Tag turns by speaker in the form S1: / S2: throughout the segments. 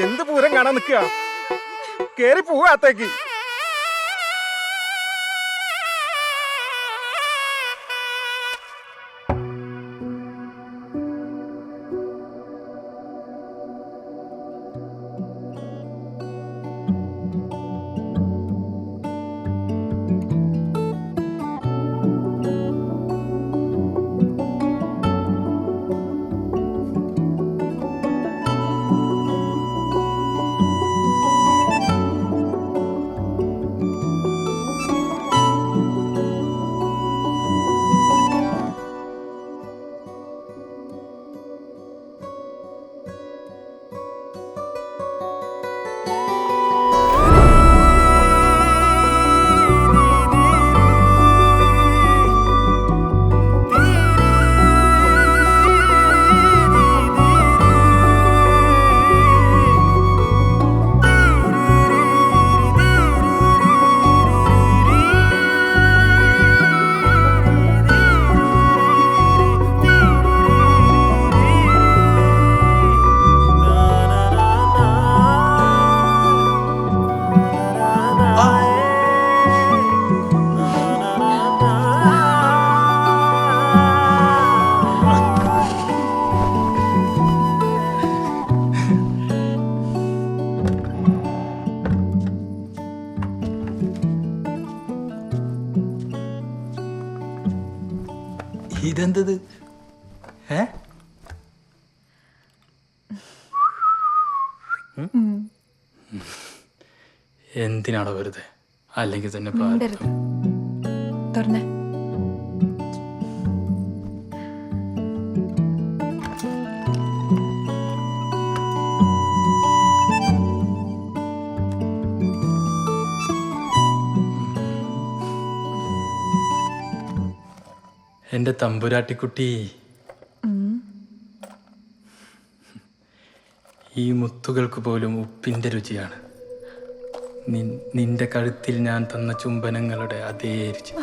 S1: എന്ത് പൂരം കാണാൻ നിൽക്കുക? കേറി പോവാത്തേക്ക്.
S2: ഇതെന്തത്? എന്തിനാണോ വെറുതെ? അല്ലെങ്കിൽ തന്നെ
S3: തുറന്നേ.
S2: എന്റെ തമ്പുരാട്ടിക്കുട്ടി, ഈ മുത്തുകൾക്ക് പോലും ഉപ്പിന്റെ രുചിയാണ്. നിന്റെ കഴുത്തിൽ ഞാൻ തന്ന ചുംബനങ്ങളുടെ അതേ രുചി.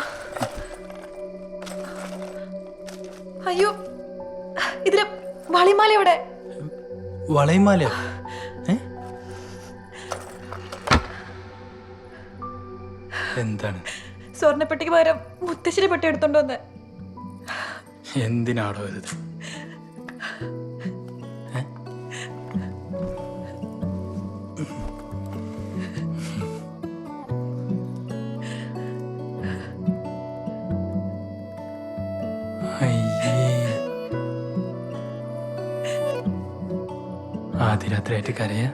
S3: അയ്യോ, ഇതിലെ വളിമാല എവിടെ?
S2: വളയമാല? എന്താണ്?
S3: സ്വർണ്ണപ്പെട്ടിക്ക് പകരം മുത്തശ്ശിരി പെട്ടി എടുത്തോണ്ട് വന്നേ.
S2: എന്തിനാണോ ഇത്? ആദ്യരാത്രിയായിട്ട് കരയാ?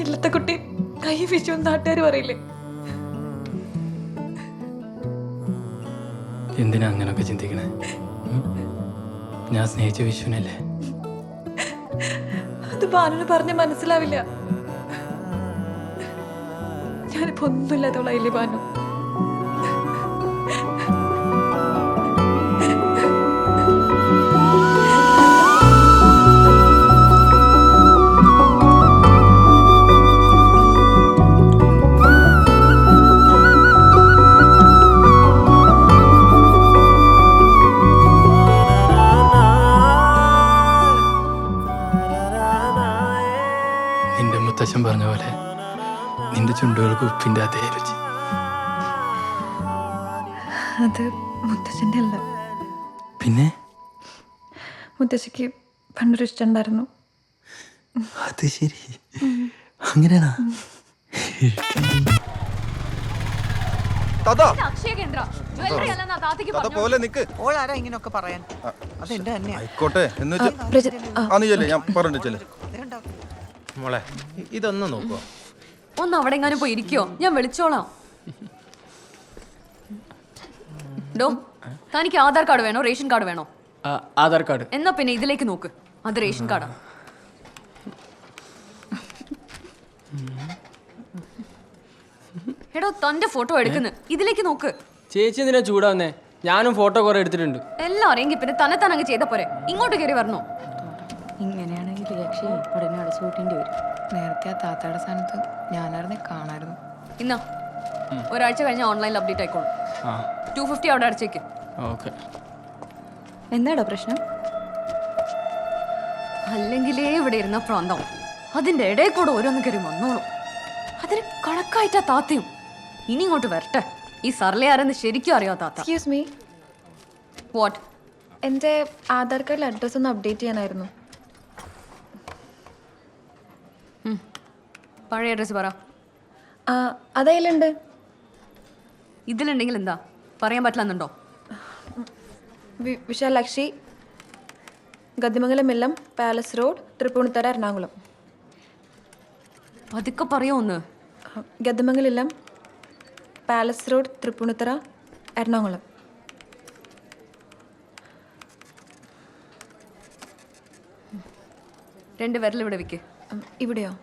S3: ഇല്ലത്തെ കുട്ടി കൈ വീശു നാട്ടുകാർ പറയില്ലേ?
S2: എന്തിനാ അങ്ങനൊക്കെ ചിന്തിക്കണേ? ഞാൻ സ്നേഹിച്ച വിഷുവിനല്ലേ?
S3: അത് ബാനുന് പറഞ്ഞ് മനസ്സിലാവില്ല. ഞാനിപ്പോ ഒന്നുമില്ലാത്തവളായില്ലേ ബാനു?
S2: നിന്റെ മുത്തശ്ശൻ പറഞ്ഞ പോലെ നിന്റെ ചുണ്ടുകൾക്ക് ഉപ്പിന്റെ അതേ രുചി.
S3: അത് മുത്തശ്ശന്റെ അല്ല.
S2: പിന്നെ
S3: മുത്തശ്ശിക്ക് പണ്ടൊരു ഇഷ്ടം ഉണ്ടായിരുന്നു.
S2: അത് ശരി, അങ്ങനെയാണോ?
S1: ആയിക്കോട്ടെ എന്ന് ഞാൻ പറഞ്ഞു.
S4: മോളെ ഇതൊന്നും നോക്കോ?
S5: ഒന്ന് അവിടെ എങ്ങാനും പോയി ഇരിക്കോ, ഞാൻ വിളിച്ചോളാം. ഡോ, തനിക്ക് ആധാർ കാർഡ് വേണോ റേഷൻ കാർഡ് വേണോ?
S2: ആധാർ കാർഡ്.
S5: എന്നാ പിന്നെ ഇതിലേക്ക് നോക്ക്, അത് റേഷൻ കാർഡാ. എടോ, തന്റെ ഫോട്ടോ എടുക്കുന്നു, ഇതിലേക്ക് നോക്ക്.
S6: ചേച്ചി എന്തിനാ ചൂടാവുന്നേ? ഞാനും ഫോട്ടോ കുറെ എടുത്തിട്ടുണ്ട്.
S5: എല്ലാം അറിയെങ്കിൽ പിന്നെ തന്നെ അങ്ങ് ചെയ്ത പോരെ, ഇങ്ങോട്ട് കയറി വരണോ?
S7: ഇങ്ങനെയാണെങ്കിൽ രക്ഷ ഉടനെ അടച്ചു കൂട്ടേണ്ടി വരും. നേരത്തെ ആ താത്തയുടെ സ്ഥാനത്ത് ഞാനായിരുന്നേ കാണായിരുന്നു.
S5: ഇന്നാ ഒരാഴ്ച കഴിഞ്ഞ ഓൺലൈനിൽ അപ്ഡേറ്റ് ആയിക്കോളും. 250 അവിടെ അടച്ചേക്ക്.
S6: ഓക്കെ.
S7: എന്താടാ പ്രശ്നം?
S5: അല്ലെങ്കിലേ ഇവിടെ ഇരുന്ന പ്രാന്തം അതിന്റെ ഇടയിൽ കൂടെ ഓരോന്ന് കയറി വന്നോളൂ. അതിന് കണക്കായിട്ടാ താത്തയും. ഇനി ഇങ്ങോട്ട് വരട്ടെ. ഈ സർലെ ആരെന്ന് ശരിക്കും അറിയാ താത്ത.
S3: Excuse me,
S5: what?
S3: എൻ്റെ ആധാർ കാർഡിൽ അഡ്രസ്സ് ഒന്ന് അപ്ഡേറ്റ് ചെയ്യാനായിരുന്നു.
S5: പഴയ അഡ്രസ് പറ.
S3: അതതിലുണ്ട്.
S5: ഇതിലുണ്ടെങ്കിൽ എന്താ പറയാൻ പറ്റില്ലെന്നുണ്ടോ?
S3: Vishalakshi, Gaddimangalam Millam, palace road, Thrippunithura, Ernakulam.
S5: പതുക്കെ പറയോ ഒന്ന്.
S3: Gaddimangalam, palace road, Thrippunithura, Ernakulam.
S5: രണ്ട് വിരൽ ഇവിടെ വെക്ക്.
S3: ഇവിടെയോ?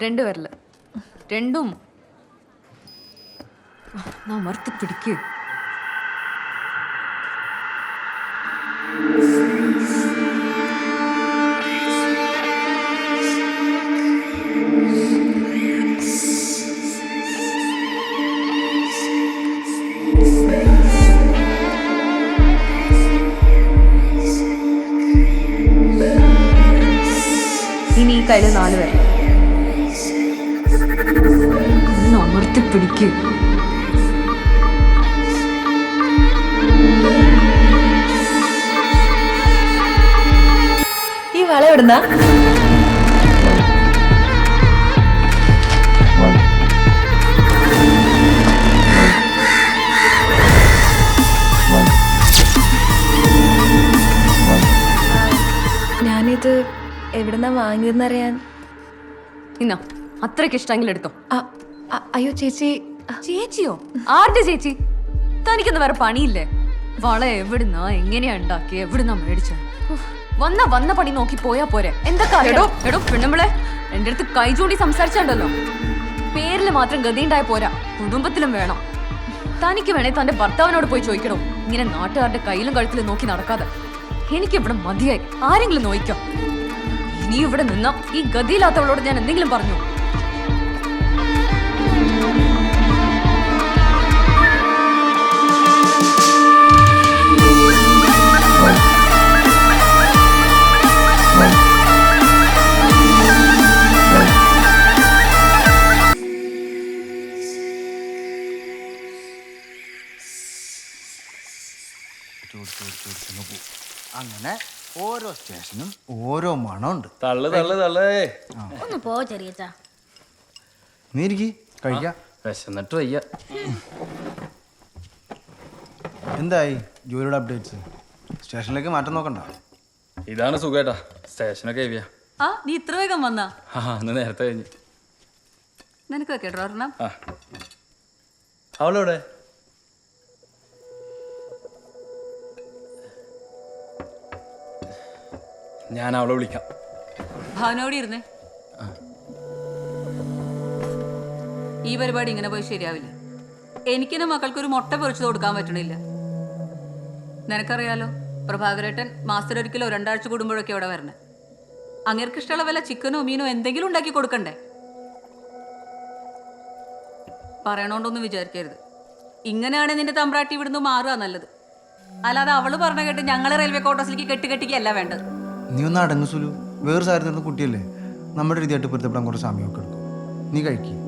S5: രണ്ട് വിരൽ രണ്ടും മറുത്ത് പിടിക്ക്. ഇനി ഈ കയ്യിൽ 4 പേർ ഒന്ന് അമർത്തി പിടിക്ക്.
S3: ഈ വള എവിടുന്നാ? ഞാനിത് എവിടുന്നാ വാങ്ങിയതെന്നറിയാൻ.
S5: ഇന്നാ അത്രയ്ക്ക് ഇഷ്ടമെങ്കിൽ എടുത്തോ.
S3: അയ്യോ ചേച്ചി.
S5: ചേച്ചിയോ? ആരുടെ ചേച്ചി? തനിക്കൊന്നും വേറെ പണിയില്ലേ? വള എവിടുന്നാ, എങ്ങനെയാ ഉണ്ടാക്കി, എവിടുന്നാ മേടിച്ച? വന്ന പണി നോക്കി പോയാ പോരെ. എന്തൊക്കെ എടോ പെണ്ണുമ്പളെ എന്റെ അടുത്ത് കൈ ചൂണ്ടി സംസാരിച്ചുണ്ടല്ലോ. പേരില് മാത്രം ഗതിയുണ്ടായ പോരാ, കുടുംബത്തിലും വേണം. തനിക്ക് വേണേ തന്റെ ഭർത്താവിനോട് പോയി ചോദിക്കണോ, ഇങ്ങനെ നാട്ടുകാരുടെ കയ്യിലും കഴുത്തിലും നോക്കി നടക്കാതെ. എനിക്കിവിടെ മതിയായി. ആരെങ്കിലും നോയിക്കോ. ഇനി ഇവിടെ നിന്ന ഈ ഗതിയില്ലാത്തവളോട് ഞാൻ എന്തെങ്കിലും പറഞ്ഞു?
S8: അങ്ങനെ ഓരോ സ്റ്റേഷനും ഓരോ മണമുണ്ട്.
S9: ഒന്ന് പോ ചെറിയച്ചാ.
S8: നീ ഇരിക്കി കഴിക്കാം.
S2: വിശന്നിട്ട് വയ്യ.
S8: എന്തായി ജോലിയുടെ അപ്ഡേറ്റ്സ്? സ്റ്റേഷനിലേക്ക് മാറ്റം നോക്കണ്ട.
S2: ഇതാണ് സുഖേട്ടാ. സ്റ്റേഷനൊക്കെ ഹെവിയാ.
S5: നീ ഇത്ര വേഗം വന്നാ?
S2: ഇന്ന് നേരത്തെ കഴിഞ്ഞു.
S5: നിനക്ക് കേട്ടോ ഒരെണ്ണം.
S2: അവളെവിടെ? ഞാൻ അവളെ വിളിക്കാം.
S5: ഭാവനോട് ഇരുന്നേ. ഈ പരിപാടി ഇങ്ങനെ പോയി ശരിയാവില്ല. എനിക്കെന്റെ മക്കൾക്കൊരു മുട്ട പൊരിച്ചു കൊടുക്കാൻ പറ്റണില്ല. നിനക്കറിയാലോ, പ്രഭാകരേട്ടൻ മാസ്റ്റർ ഒരിക്കലോ 2 ആഴ്ച കൂടുമ്പോഴൊക്കെ ഇവിടെ വരണേ. അങ്ങേർക്ക് ഇഷ്ടമുള്ള വല്ല ചിക്കനോ മീനോ എന്തെങ്കിലും ഉണ്ടാക്കി കൊടുക്കണ്ടേ? പറയണോണ്ടൊന്നും വിചാരിക്കരുത്. ഇങ്ങനെയാണെങ്കിൽ നിന്റെ തമ്പ്രാട്ടി ഇവിടുന്ന് മാറുക നല്ലത്. അല്ലാതെ അവള് പറഞ്ഞ കേട്ട് ഞങ്ങളെ റെയിൽവേ ക്വാർട്ടേഴ്സിലേക്ക് കെട്ടിക്കല്ല വേണ്ടത്.
S8: നീ ഒന്ന് അടങ്ങു സുലു. വേറെ സാരി തരുന്ന കുട്ടിയല്ലേ, നമ്മുടെ രീതിയായിട്ട് പൊരുത്തപ്പെടാൻ കുറച്ച് സമയമൊക്കെ എടുക്കും. നീ കഴിക്കും.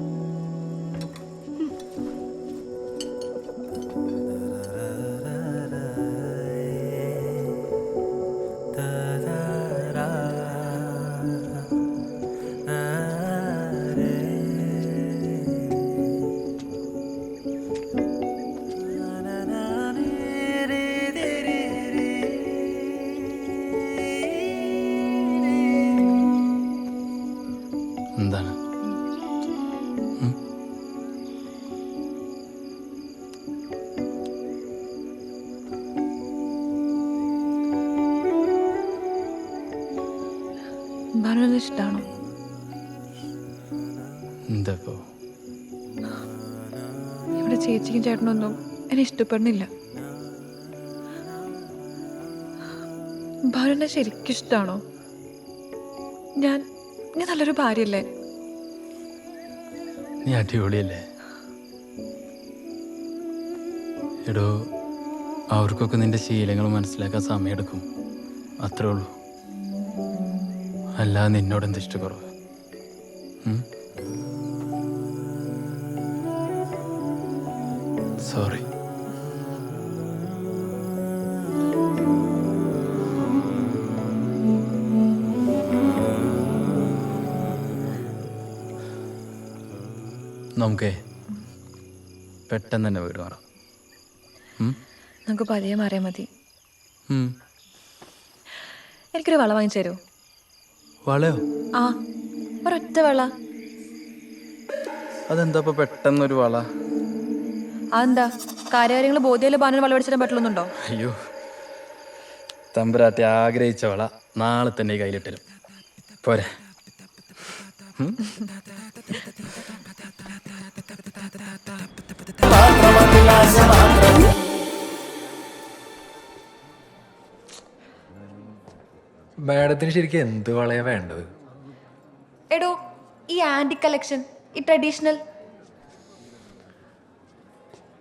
S2: എന്താണ്?
S3: ഭാനുവിന് ഇഷ്ടമാണോ?
S2: എന്താ
S3: ഇവിടെ ചേച്ചിക്കും ചേട്ടനൊന്നും എന്നെ ഇഷ്ടപ്പെടുന്നില്ല. ഭാനുവിനെ ശരിക്കും ഇഷ്ടമാണോ? ഞാൻ നല്ലൊരു ഭാര്യയല്ലേ?
S2: നീ അടിപൊളിയല്ലേ? എടോ, അവർക്കൊക്കെ നിന്റെ ശീലങ്ങൾ മനസ്സിലാക്കാൻ സമയമെടുക്കും, അത്രേ ഉള്ളൂ. അല്ലാതെ നിന്നോട് എന്ത് ഇഷ്ടക്കുറവ്? സോറി. നമുക്കേ പെട്ടെന്ന് തന്നെ വീട് മാറാം.
S3: നമുക്ക് പതിയെ മാറിയാൽ മതി. എനിക്കൊരു വള വാങ്ങിച്ചു തരുമോ?
S2: വളയോ?
S3: ആ, ഒരൊറ്റ വള.
S2: അതെന്താ ഇപ്പൊ പെട്ടെന്നൊരു വള?
S3: അതെന്താ കാര്യങ്ങൾ ബോധ്യയില് ബാനർ വള പിടിച്ചിടാൻ പറ്റുന്നുണ്ടോ?
S2: അയ്യോ, തമ്പുരാട്ടി ആഗ്രഹിച്ച വള നാളെ തന്നെ കയ്യിലിട്ടരും. പോരെ?
S10: മാഡത്തിന് ശരിക്കും എന്ത് വളയാ വേണ്ടത്?
S3: എടോ, ഈ ആന്റി കളക്ഷൻ, ഈ ട്രഡീഷണൽ.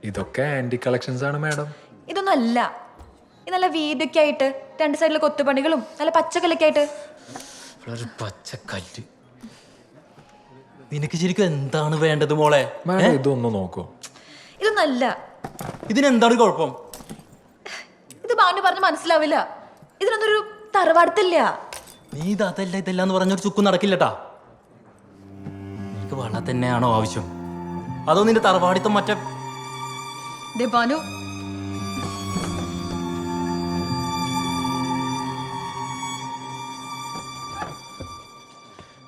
S10: ഇതൊക്കെ ആന്റി കളക്ഷൻസ് ആണ് മാഡം.
S3: ഇതൊന്നും അല്ല. ഇത് നല്ല വീതിയൊക്കെ ആയിട്ട്, രണ്ട് സൈഡിലെ കൊത്തുപണികളും നല്ല പച്ചക്കല്ലൊക്കെ ആയിട്ട്.
S2: പച്ചക്കല്ല്. നിനക്ക് ശരിക്കും എന്താണ് വേണ്ടത് മോളെ?
S10: മാഡം ഇതൊന്ന് നോക്കൂ.
S3: ഇതൊന്നല്ല.
S2: ഇതിനെന്താണ് കുഴപ്പം?
S3: ഇത് ബാനു പറഞ്ഞ് മനസ്സിലാവില്ല. ഇതിനൊന്നും ഒരു തറവാടത്തില്ല.
S2: നീ ഇതല്ല ഇതല്ല എന്ന് പറഞ്ഞൊരു ചുക്കും നടക്കില്ലട്ടാ. നിനക്ക് വള തന്നെയാണോ ആവശ്യം, അതോ നിന്റെ തറവാടിത്തം മറ്റേ?
S3: ബാനു,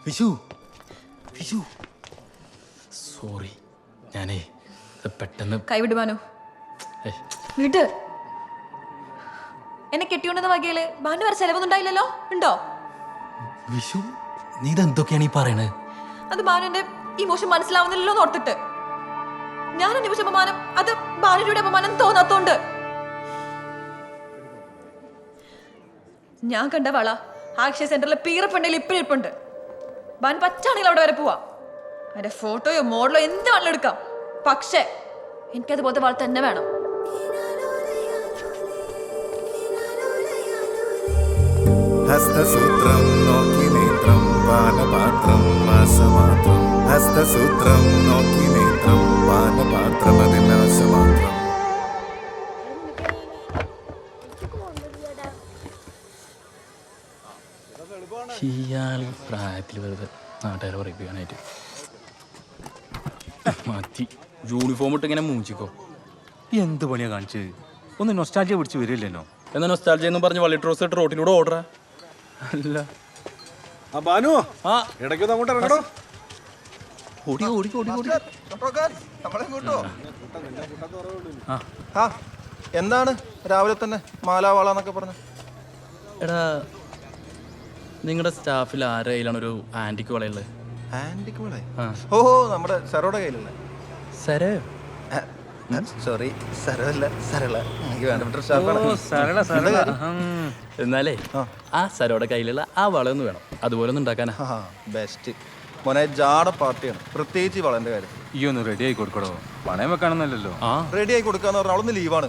S2: വിശു വിശു സോറി, ഞാനേ പെട്ടെന്ന്.
S3: കൈവിട് ബാനു, വിട്. എന്നെ കെട്ടിക്കൊണ്ടെന്ന വകയില് ബാനു വരെ ചെലവൊന്നും ഉണ്ടായില്ലല്ലോ? ഉണ്ടോ?
S2: വിശു, നീ ഇതെന്തൊക്കെയാണ് ഈ പറയണത്?
S3: അത് ബാനുവിന്റെ ഇമോഷൻ മനസ്സിലാവുന്നില്ലല്ലോ എന്ന് ഓർത്തിട്ട്. ഞാൻ അന്വേഷിച്ച അപമാനം അത് ബാനുവിന്റെ അപമാനം തോന്നാത്തോണ്ട്. ഞാൻ കണ്ട വള ആക്ഷയ സെന്ററിലെ പീറപ്പെണ്ണയിൽ ഇപ്പഴും ഇരിപ്പുണ്ട്. ബാൻ പറ്റാണെങ്കിൽ അവിടെ വരെ പോവാ. അതിന്റെ ഫോട്ടോയോ മോഡലോ എന്ത് വേണമെങ്കിലും എടുക്കാം. പക്ഷേ എനിക്കതുപോലത്തെ വള തന്നെ വേണം.
S11: ഹസ്തസൂത്രം നോക്കി നേത്രം പാനപാത്രം മാസമാത്രം. ഹസ്തസൂത്രം നോക്കി നേത്രം പാനപാത്രം അതിനാശമാത്രം.
S2: ഇയാൾ പ്രായത്തിൽ വെറുതെ നാട്ടുകാരെ പറയിപ്പിക്കാനായിട്ട്. മതി, യൂണിഫോം ഇട്ട് ഇങ്ങനെ മൂഞ്ചിക്കോ.
S1: എന്ത് പണിയാ കാണിച്ചത്? ഒന്ന് നൊസ്റ്റാൾജിയ പിടിച്ച് വരില്ലല്ലോ.
S2: എന്നാ നൊസ്റ്റാൾജിയ എന്ന് പറഞ്ഞ് വള്ളി ട്രോസ് ഇട്ട് റോട്ടിലൂടെ ഓർഡറാ.
S1: അല്ല ബാനു, ഇടയ്ക്കൊന്ന് അങ്ങോട്ട് ഇറങ്ങണോ?
S2: ഓടി ഓടി ഓടി ഓടി.
S8: എന്താണ് രാവിലെ തന്നെ മാലാവാളാന്നൊക്കെ പറഞ്ഞു?
S2: എടാ, നിങ്ങളുടെ സ്റ്റാഫിൽ ആരുടെ കയ്യിലാണ് ഒരു ആന്റിക്ക് വളയുള്ളത്?
S8: ആന്റിക്ക് വള? ഓഹോ, നമ്മുടെ സരോടെ കയ്യിലല്ലേ?
S2: സരോ?
S8: സോറി, സരല്ല, സരള. എനിക്ക് വേണ്ടപ്പെട്ട സ്റ്റാഫാണ്.
S2: എന്നാലേ ആ സരോടെ കയ്യിലുള്ള ആ വളയൊന്ന് വേണം. അതുപോലെ ഒന്ന് ഉണ്ടാക്കാനാ.
S8: ബെസ്റ്റ് മോനെ, ജാട പാർട്ടിയാണ്, പ്രത്യേകിച്ച് വളന്റെ കാര്യം.
S1: ഈ ഒന്ന് റെഡി ആയി കൊടുക്കണോ? പണയം വെക്കാണെന്നല്ലോ.
S8: റെഡി ആയി കൊടുക്കാന്ന് പറഞ്ഞാൽ അവളൊന്ന് ലീവാണ്.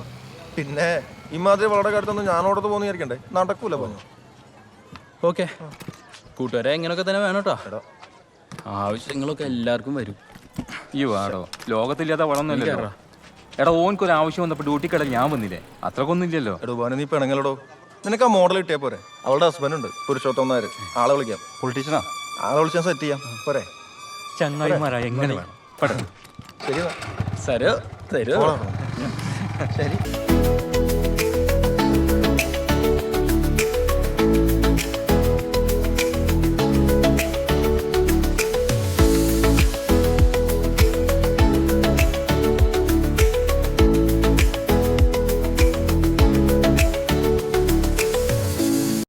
S8: പിന്നെ ഇമാതിരി വളരെ കാര്യത്തൊന്നും ഞാനോടത്ത് പോകുന്ന വിചാരിക്കണ്ടേ? നടക്കൂല പറഞ്ഞു.
S2: ഓക്കെ, കൂട്ടുകാരെ എങ്ങനെയൊക്കെ തന്നെ വേണം കേട്ടോ. ആവശ്യങ്ങളൊക്കെ എല്ലാവർക്കും വരും.
S1: ഈ വാടോ, ലോകത്തില്ലാത്ത വളമൊന്നുമല്ലോ. എടാ, ഓൻക്കൊരു ആവശ്യം വന്നപ്പോൾ ഡ്യൂട്ടി കടയിൽ ഞാൻ വന്നില്ലേ? അത്രക്കൊന്നും ഇല്ലല്ലോ.
S8: എടോ ബാനു, നീ പെണങ്ങളോടോ. നിനക്ക് ആ മോഡൽ കിട്ടിയാൽ പോരെ? അവളുടെ ഹസ്ബൻഡ് ഉണ്ട്, പുരുഷോത്തം നായർ. ആളെ വിളിക്കാം.
S1: പൊളിറ്റീഷ്യനാ?
S8: ആളെ വിളിച്ചാൽ സെറ്റ് ചെയ്യാം പോരെ?
S1: ചങ്ങായിമാരാ എങ്ങനെ വേണം?
S8: ശരി
S2: സരോ തരോ?
S8: ശരി.